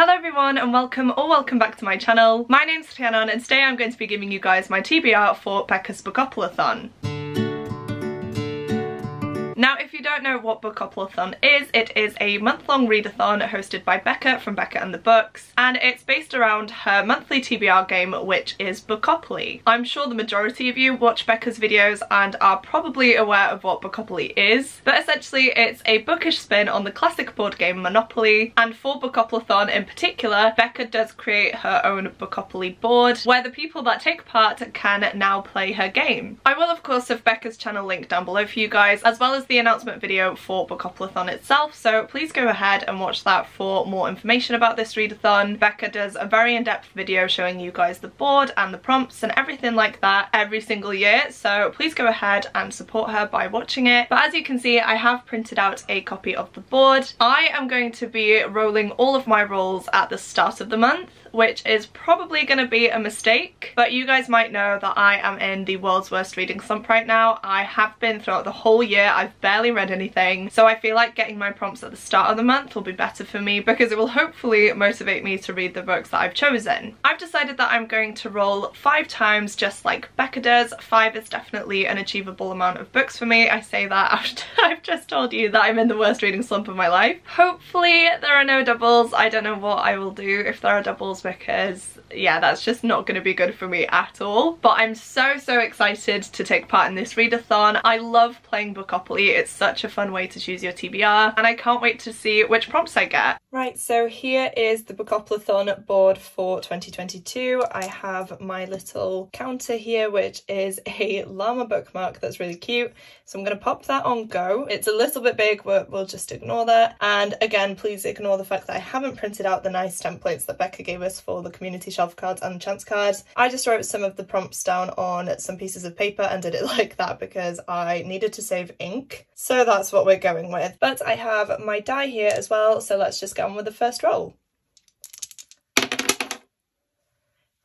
Hello everyone and welcome back to my channel. My name's Rhiannon and today I'm going to be giving you guys my TBR for Becca's Bookoplathon. Now, if you don't know what Bookoplathon is, it is a month-long readathon hosted by Becca from Becca and the Books, and it's based around her monthly TBR game, which is Bookopoly. I'm sure the majority of you watch Becca's videos and are probably aware of what Bookopoly is, but essentially it's a bookish spin on the classic board game Monopoly, and for Bookoplathon in particular, Becca does create her own Bookopoly board, where the people that take part can now play her game. I will of course have Becca's channel linked down below for you guys, as well as the announcement video for Bookoplathon itself, so please go ahead and watch that for more information about this readathon. Becca does a very in-depth video showing you guys the board and the prompts and everything like that every single year, so please go ahead and support her by watching it. But as you can see, I have printed out a copy of the board. I am going to be rolling all of my rolls at the start of the month, which is probably going to be a mistake, but you guys might know that I am in the world's worst reading slump right now. I have been throughout the whole year. I've barely read anything, so I feel like getting my prompts at the start of the month will be better for me because it will hopefully motivate me to read the books that I've chosen. I've decided that I'm going to roll 5 times just like Becca does. 5 is definitely an achievable amount of books for me. I say that after I've just told you that I'm in the worst reading slump of my life. Hopefully there are no doubles. I don't know what I will do if there are doubles, because yeah, that's just not going to be good for me at all. But I'm so excited to take part in this readathon. I love playing Bookopoly. It's such a fun way to choose your TBR, and I can't wait to see which prompts I get. Right, so here is the Bookoplathon board for 2022. I have my little counter here, which is a llama bookmark that's really cute. So I'm going to pop that on go. It's a little bit big, but we'll just ignore that. And again, please ignore the fact that I haven't printed out the nice templates that Becca gave us for the community shelf cards and chance cards. I just wrote some of the prompts down on some pieces of paper and did it like that because I needed to save ink. So that's what we're going with. But I have my die here as well, so let's just get on with the first roll.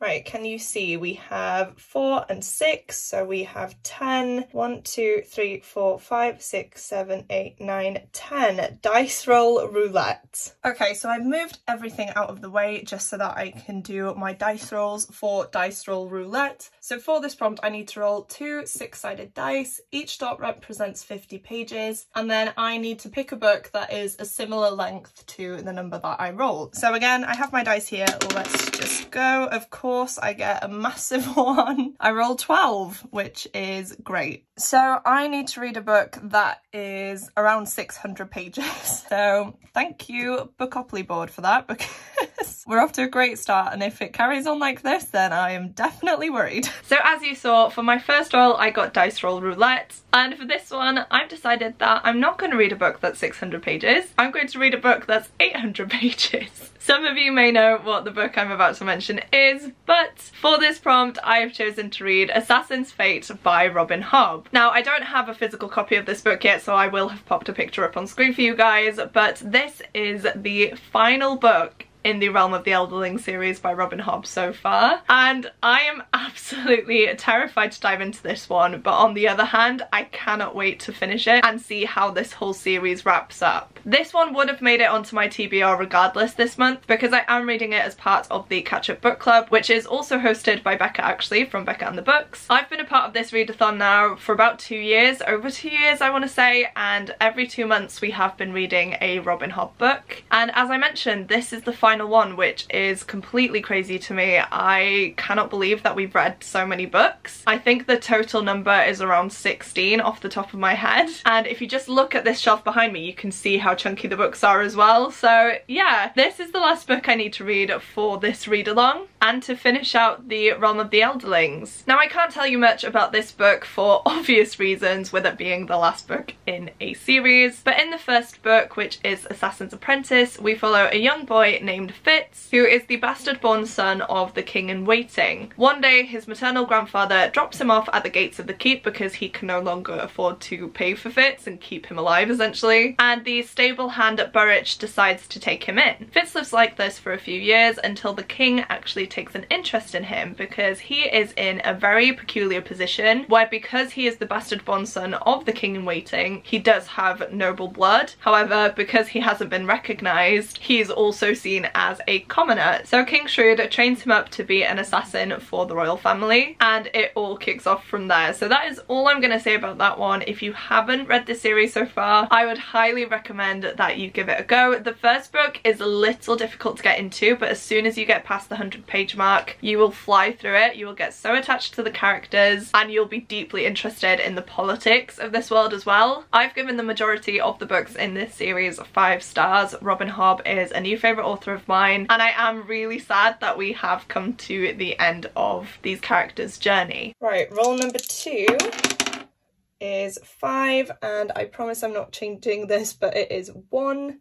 Right, can you see we have 4 and 6, so we have 10. 1, 2, 3, 4, 5, 6, 7, 8, 9, 10. Dice roll roulette. Okay, so I've moved everything out of the way just so that I can do my dice rolls for dice roll roulette. So for this prompt, I need to roll 2 6-sided dice. Each dot represents 50 pages, and then I need to pick a book that is a similar length to the number that I rolled. So again, I have my dice here. Let's just go. Of course, I get a massive one. I rolled 12, which is great. So I need to read a book that is around 600 pages. So thank you, Bookopoly board, for that, because we're off to a great start, and if it carries on like this, then I am definitely worried. So as you saw, for my first roll, I got dice roll roulette, and for this one, I've decided that I'm not going to read a book that's 600 pages. I'm going to read a book that's 800 pages. Some of you may know what the book I'm about to mention is, but for this prompt, I have chosen to read Assassin's Fate by Robin Hobb. Now, I don't have a physical copy of this book yet, so I will have popped a picture up on screen for you guys, but this is the final book in the Realm of the Elderling series by Robin Hobb so far, and I am absolutely terrified to dive into this one, but on the other hand, I cannot wait to finish it and see how this whole series wraps up. This one would have made it onto my TBR regardless this month, because I am reading it as part of the Catch Up Book Club, which is also hosted by Becca, actually, from Becca and the Books. I've been a part of this readathon now for about 2 years, over 2 years I want to say, and every 2 months we have been reading a Robin Hobb book, and as I mentioned, this is the final one, which is completely crazy to me. I cannot believe that we've read so many books. I think the total number is around 16 off the top of my head, and if you just look at this shelf behind me, you can see how chunky the books are as well. So yeah, this is the last book I need to read for this read along and to finish out the Realm of the Elderlings. Now, I can't tell you much about this book for obvious reasons, with it being the last book in a series, but in the first book, which is Assassin's Apprentice, we follow a young boy named Fitz, who is the bastard-born son of the king in waiting. One day, his maternal grandfather drops him off at the gates of the keep because he can no longer afford to pay for Fitz and keep him alive, essentially, and the state stable hand Burrich decides to take him in. Fitz lives like this for a few years until the king actually takes an interest in him, because he is in a very peculiar position where, because he is the bastard-born son of the king in waiting, he does have noble blood. However, because he hasn't been recognised, he is also seen as a commoner. So King Shrewd trains him up to be an assassin for the royal family, and it all kicks off from there. So that is all I'm going to say about that one. If you haven't read this series so far, I would highly recommend that you give it a go. The first book is a little difficult to get into, but as soon as you get past the 100-page mark, you will fly through it. You will get so attached to the characters, and you'll be deeply interested in the politics of this world as well. I've given the majority of the books in this series 5 stars. Robin Hobb is a new favourite author of mine, and I am really sad that we have come to the end of these characters' journey. Right, roll number 2 is 5, and I promise I'm not changing this, but it is 1,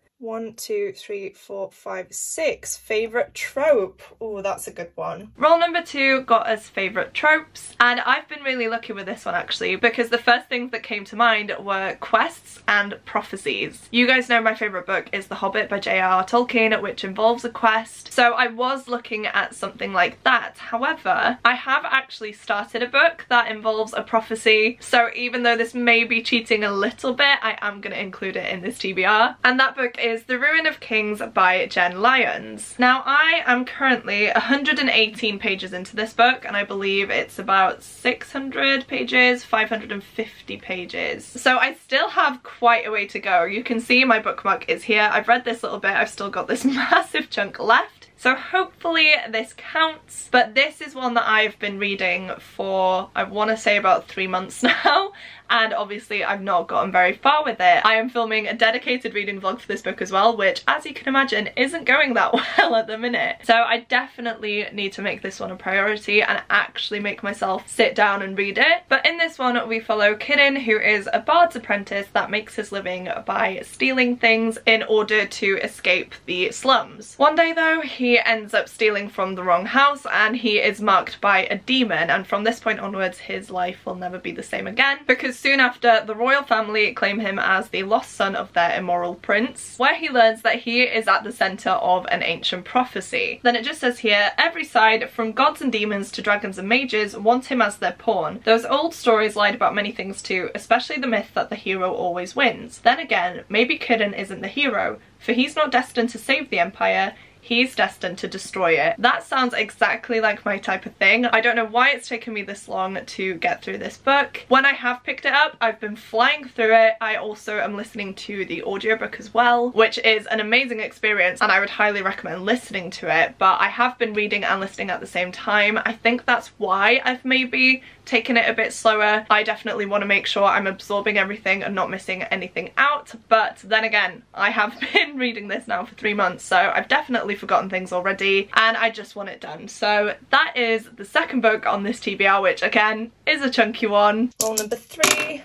2, 3, 4, 5, 6. Favourite trope. Oh, that's a good one. Roll number 2 got us favourite tropes, and I've been really lucky with this one actually, because the first things that came to mind were quests and prophecies. You guys know my favourite book is The Hobbit by J.R.R. Tolkien, which involves a quest, so I was looking at something like that. However, I have actually started a book that involves a prophecy, so even though this may be cheating a little bit, I am going to include it in this TBR, and that book is The Ruin of Kings by Jen Lyons. Now, I am currently 118 pages into this book, and I believe it's about 600 pages, 550 pages. So I still have quite a way to go. You can see my bookmark is here. I've read this little bit. I've still got this massive chunk left. So hopefully this counts, but this is one that I've been reading for, I want to say, about 3 months now, and obviously I've not gotten very far with it. I am filming a dedicated reading vlog for this book as well, which, as you can imagine, isn't going that well at the minute. So I definitely need to make this one a priority and actually make myself sit down and read it. But in this one we follow Kidin, who is a bard's apprentice that makes his living by stealing things in order to escape the slums. One day though, he ends up stealing from the wrong house and he is marked by a demon, and from this point onwards his life will never be the same again, because soon after the royal family claim him as the lost son of their immoral prince, where he learns that he is at the centre of an ancient prophecy. Then it just says here, every side, from gods and demons to dragons and mages, want him as their pawn. Those old stories lied about many things too, especially the myth that the hero always wins. Then again, maybe Kidin isn't the hero, for he's not destined to save the empire, he's destined to destroy it. That sounds exactly like my type of thing. I don't know why it's taken me this long to get through this book. When I have picked it up, I've been flying through it. I also am listening to the audiobook as well, which is an amazing experience, and I would highly recommend listening to it, but I have been reading and listening at the same time. I think that's why I've maybe taken it a bit slower. I definitely want to make sure I'm absorbing everything and not missing anything out, but then again, I have been reading this now for 3 months, so I've definitely forgotten things already and I just want it done. So that is the second book on this TBR, which again is a chunky one. Roll number 3,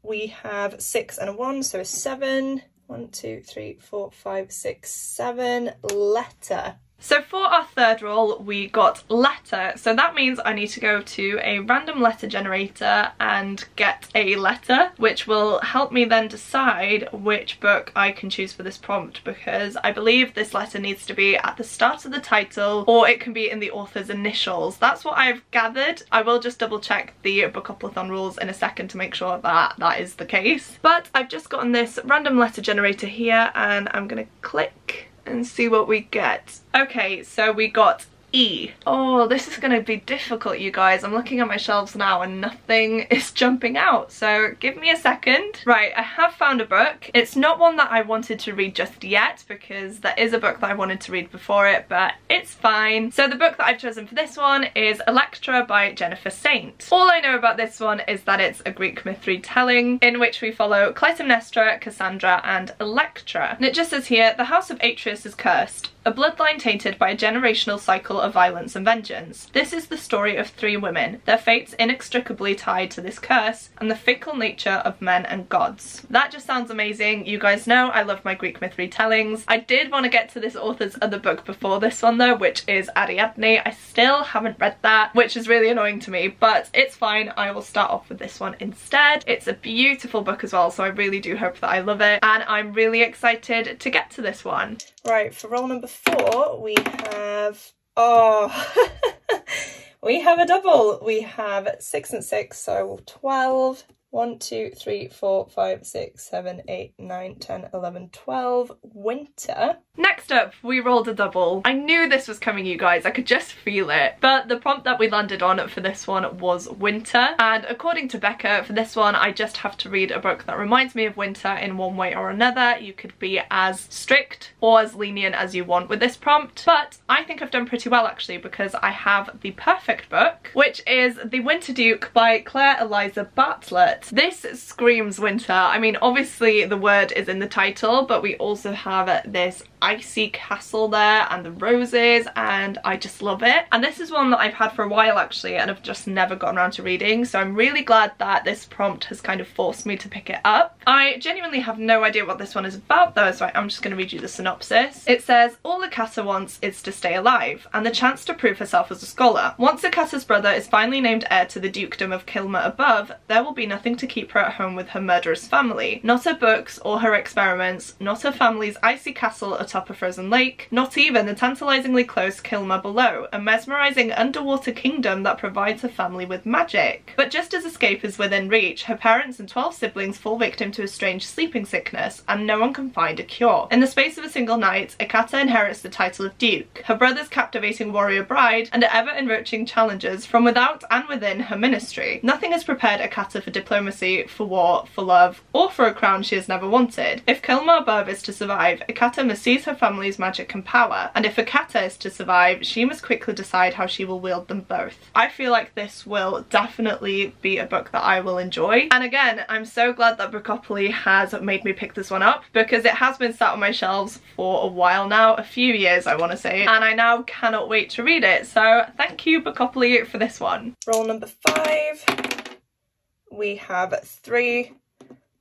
we have 6 and a 1, so a 7. 1, 2, 3, 4, 5, 6, 7. Letter. So for our third roll, we got letter. So that means I need to go to a random letter generator and get a letter, which will help me then decide which book I can choose for this prompt, because I believe this letter needs to be at the start of the title, or it can be in the author's initials. That's what I've gathered. I will just double check the Bookoplathon rules in a second to make sure that that is the case. But I've just gotten this random letter generator here, and I'm gonna click and see what we get. Okay, so we got E. Oh, this is going to be difficult, you guys. I'm looking at my shelves now and nothing is jumping out, so give me a second. Right, I have found a book. It's not one that I wanted to read just yet, because there is a book that I wanted to read before it, but it's fine. So the book that I've chosen for this one is Electra by Jennifer Saint. All I know about this one is that it's a Greek myth retelling in which we follow Clytemnestra, Cassandra and Electra. And it just says here, the house of Atreus is cursed. A bloodline tainted by a generational cycle full of violence and vengeance. This is the story of 3 women, their fates inextricably tied to this curse, and the fickle nature of men and gods. That just sounds amazing. You guys know I love my Greek myth retellings. I did want to get to this author's other book before this one though, which is Ariadne. I still haven't read that, which is really annoying to me, but it's fine. I will start off with this one instead. It's a beautiful book as well, so I really do hope that I love it, and I'm really excited to get to this one. Right, for roll number 4 we have, we have a double. We have 6 and 6, so 12. 1, 2, 3, 4, 5, 6, 7, 8, 9, 10, 11, 12. Winter. Next up, we rolled a double. I knew this was coming, you guys. I could just feel it. But the prompt that we landed on for this one was winter. And according to Becca, for this one, I just have to read a book that reminds me of winter in one way or another. You could be as strict or as lenient as you want with this prompt. But I think I've done pretty well, actually, because I have the perfect book, which is The Winter Duke by Claire Eliza Bartlett. This screams winter. I mean, obviously the word is in the title, but we also have this icy castle there and the roses, and I just love it. And this is one that I've had for a while actually, and I've just never gotten around to reading, so I'm really glad that this prompt has kind of forced me to pick it up. I genuinely have no idea what this one is about though, so I'm just going to read you the synopsis. It says, all Akata wants is to stay alive, and the chance to prove herself as a scholar. Once Akata's brother is finally named heir to the dukedom of Kilma above, there will be nothing to keep her at home with her murderous family. Not her books or her experiments, not her family's icy castle atop a frozen lake, not even the tantalizingly close Kilma below, a mesmerizing underwater kingdom that provides her family with magic. But just as escape is within reach, her parents and 12 siblings fall victim to a strange sleeping sickness, and no one can find a cure. In the space of a single night, Akata inherits the title of Duke, her brother's captivating warrior bride, and ever-enriching challenges from without and within her ministry. Nothing has prepared Akata for diplomacy, for war, for love, or for a crown she has never wanted. If Kilma above is to survive, Akata must seize her family's magic and power, and if Akata is to survive, she must quickly decide how she will wield them both. I feel like this will definitely be a book that I will enjoy, and again, I'm so glad that Bookopoly has made me pick this one up, because it has been sat on my shelves for a while now, a few years I want to say, and I now cannot wait to read it, so thank you Bookopoly for this one. Roll number 5. We have 3,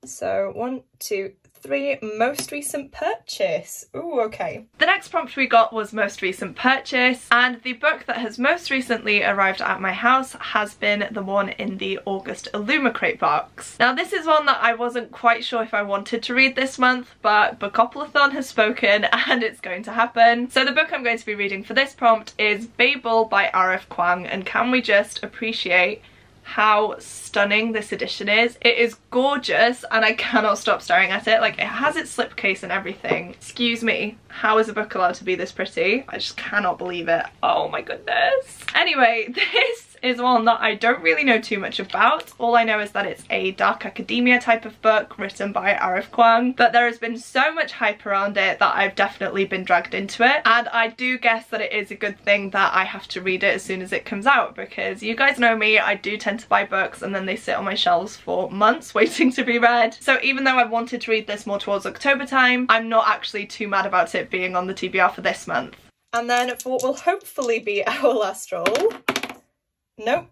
so 1, 2, 3, most recent purchase. Ooh, okay. The next prompt we got was most recent purchase, and the book that has most recently arrived at my house has been the one in the August Illumicrate box. Now this is one that I wasn't quite sure if I wanted to read this month, but Bookoplathon has spoken and it's going to happen. So the book I'm going to be reading for this prompt is Babel by R.F. Kuang, and can we just appreciate how stunning this edition is. It is gorgeous and I cannot stop staring at it. Like, it has its slipcase and everything. Excuse me, how is a book allowed to be this pretty? I just cannot believe it. Oh my goodness. Anyway, this is one that I don't really know too much about. All I know is that it's a dark academia type of book written by R.F. Kuang, but there has been so much hype around it that I've definitely been dragged into it, and I do guess that it is a good thing that I have to read it as soon as it comes out, because you guys know me, I do tend to buy books and then they sit on my shelves for months waiting to be read. So even though I wanted to read this more towards October time, I'm not actually too mad about it being on the TBR for this month. And then for what will hopefully be our last roll, nope.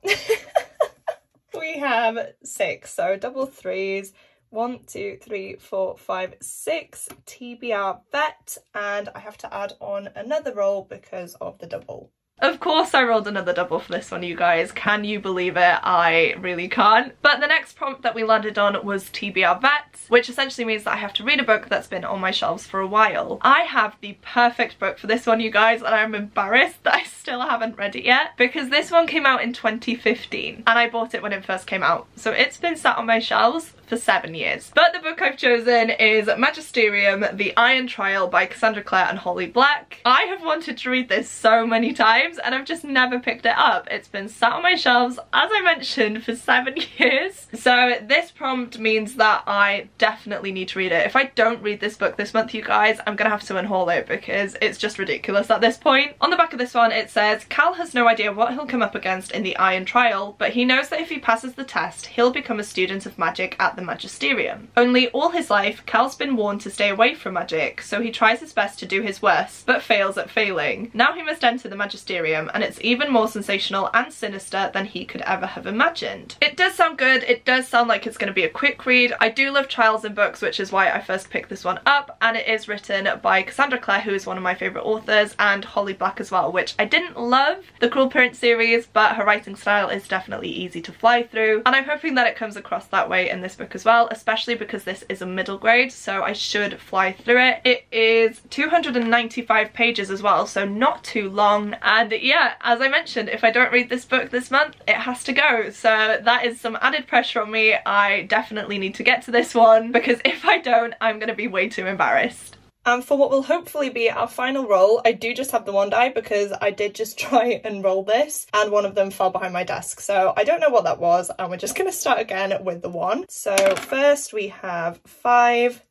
We have 6, so double 3s. 1, 2, 3, 4, 5, 6 TBR vet, and I have to add on another roll because of the double. Of course I rolled another double for this one, you guys. Can you believe it? I really can't. But the next prompt that we landed on was TBR Vet, which essentially means that I have to read a book that's been on my shelves for a while. I have the perfect book for this one, you guys, and I'm embarrassed that I still haven't read it yet, because this one came out in 2015 and I bought it when it first came out. So it's been sat on my shelves for 7 years. But the book I've chosen is Magisterium, The Iron Trial by Cassandra Clare and Holly Black. I have wanted to read this so many times and I've just never picked it up. It's been sat on my shelves, as I mentioned, for 7 years. So this prompt means that I definitely need to read it. If I don't read this book this month, you guys, I'm gonna have to unhaul it because it's just ridiculous at this point. On the back of this one it says, Cal has no idea what he'll come up against in the Iron Trial, but he knows that if he passes the test, he'll become a student of magic at the Magisterium. Only all his life, Cal's been warned to stay away from magic, so he tries his best to do his worst, but fails at failing. Now he must enter the Magisterium mysterium, and it's even more sensational and sinister than he could ever have imagined. It does sound good. It does sound like it's going to be a quick read. I do love trials in books, which is why I first picked this one up, and it is written by Cassandra Clare, who is one of my favourite authors, and Holly Black as well, which I didn't love the Cruel Prince series, but her writing style is definitely easy to fly through, and I'm hoping that it comes across that way in this book as well, especially because this is a middle grade, so I should fly through it. It is 295 pages as well, so not too long, and yeah, as I mentioned, if I don't read this book this month, it has to go, so that is some added pressure on me. I definitely need to get to this one, because if I don't, I'm going to be way too embarrassed. And for what will hopefully be our final roll, I do just have the one die because I did just try and roll this and one of them fell behind my desk. So I don't know what that was, and we're just going to start again with the 1. So first we have 5,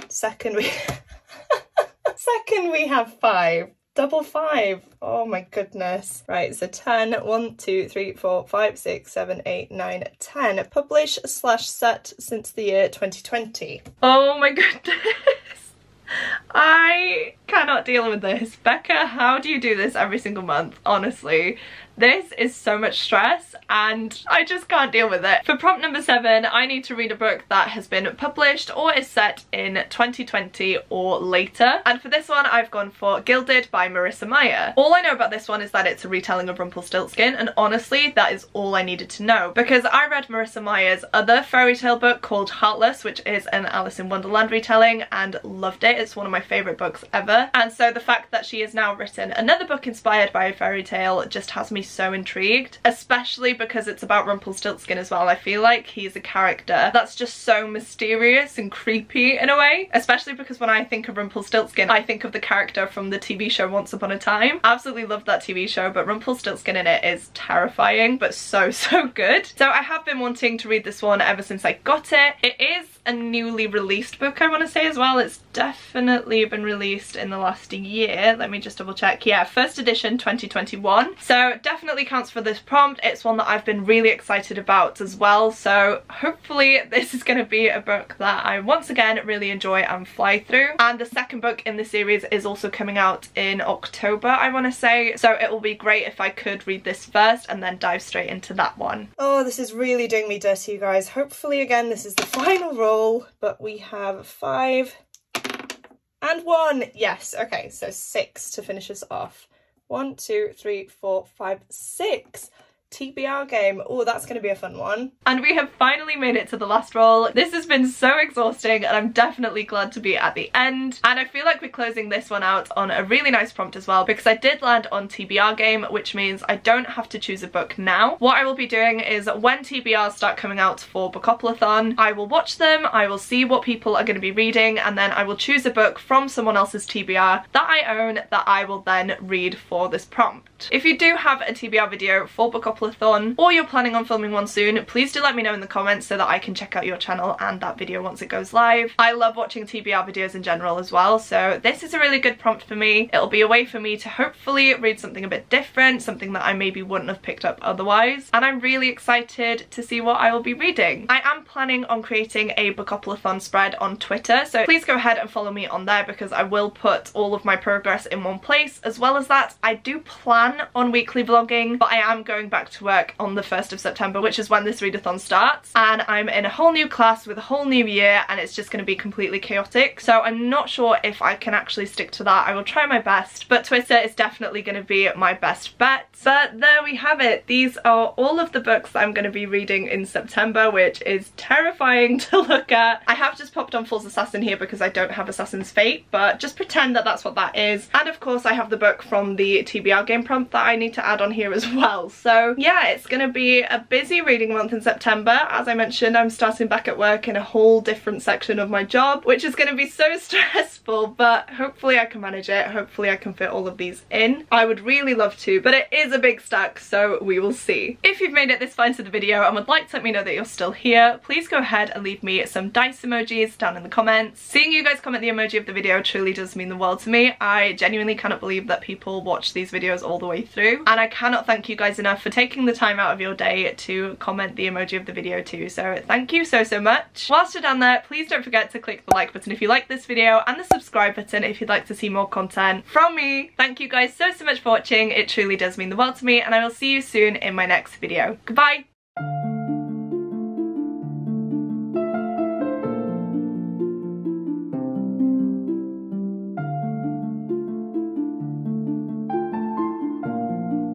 second we have 5. Double 5. Oh my goodness. Right, so 10, 1, 2, 3, 4, 5, 6, 7, 8, 9, 10. Publish/set since the year 2020. Oh my goodness. I cannot deal with this. Becca, how do you do this every single month? Honestly, this is so much stress and I just can't deal with it. For prompt number 7, I need to read a book that has been published or is set in 2020 or later. And for this one, I've gone for Gilded by Marissa Meyer. All I know about this one is that it's a retelling of Rumpelstiltskin, and honestly, that is all I needed to know, because I read Marissa Meyer's other fairy tale book called Heartless, which is an Alice in Wonderland retelling, and loved it. It's one of my favourite books ever. And so the fact that she has now written another book inspired by a fairy tale just has me so intrigued, especially because it's about Rumpelstiltskin as well. I feel like he's a character that's just so mysterious and creepy in a way, especially because when I think of Rumpelstiltskin, I think of the character from the TV show Once Upon a Time. Absolutely love that TV show, but Rumpelstiltskin in it is terrifying, but so good. So I have been wanting to read this one ever since I got it. It is a newly released book, I want to say as well. It's definitely been released in the last year. Let me just double check. Yeah, first edition 2021. So definitely counts for this prompt. It's one that I've been really excited about as well. So hopefully this is going to be a book that I once again really enjoy and fly through. And the second book in the series is also coming out in October, I want to say. So it will be great if I could read this first and then dive straight into that one. Oh, this is really doing me dirty, you guys. Hopefully again this is the final roll, but we have 5 and 1. Yes, okay, so 6 to finish us off. 1, 2, 3, 4, 5, 6. TBR game. Oh, that's going to be a fun one. And we have finally made it to the last roll. This has been so exhausting and I'm definitely glad to be at the end. And I feel like we're closing this one out on a really nice prompt as well, because I did land on TBR game, which means I don't have to choose a book now. What I will be doing is when TBRs start coming out for Bookoplathon, I will watch them, I will see what people are going to be reading, and then I will choose a book from someone else's TBR that I own that I will then read for this prompt. If you do have a TBR video for Bookoplathon, or you're planning on filming one soon, please do let me know in the comments so that I can check out your channel and that video once it goes live. I love watching TBR videos in general as well, so this is a really good prompt for me. It'll be a way for me to hopefully read something a bit different, something that I maybe wouldn't have picked up otherwise, and I'm really excited to see what I will be reading. I am planning on creating a Bookoplathon spread on Twitter, so please go ahead and follow me on there because I will put all of my progress in one place. As well as that, I do plan on weekly vlogging, but I am going back to work on the 1st of September, which is when this readathon starts, and I'm in a whole new class with a whole new year, and it's just going to be completely chaotic, so I'm not sure if I can actually stick to that. I will try my best, but Twitter is definitely going to be my best bet. But there we have it. These are all of the books that I'm going to be reading in September, which is terrifying to look at. I have just popped on False Assassin here because I don't have Assassin's Fate, but just pretend that that's what that is. And of course I have the book from the TBR game prompt that I need to add on here as well. So yeah, it's gonna be a busy reading month in September. As I mentioned, I'm starting back at work in a whole different section of my job, which is gonna be so stressful, but hopefully I can manage it. Hopefully I can fit all of these in. I would really love to, but it is a big stack, so we will see. If you've made it this far into the video and would like to let me know that you're still here, please go ahead and leave me some dice emojis down in the comments. Seeing you guys comment the emoji of the video truly does mean the world to me. I genuinely cannot believe that people watch these videos all the way through, and I cannot thank you guys enough for taking taking the time out of your day to comment the emoji of the video too, so thank you so much. Whilst you're down there, please don't forget to click the like button if you like this video and the subscribe button if you'd like to see more content from me. Thank you guys so much for watching, it truly does mean the world to me, and I will see you soon in my next video. Goodbye!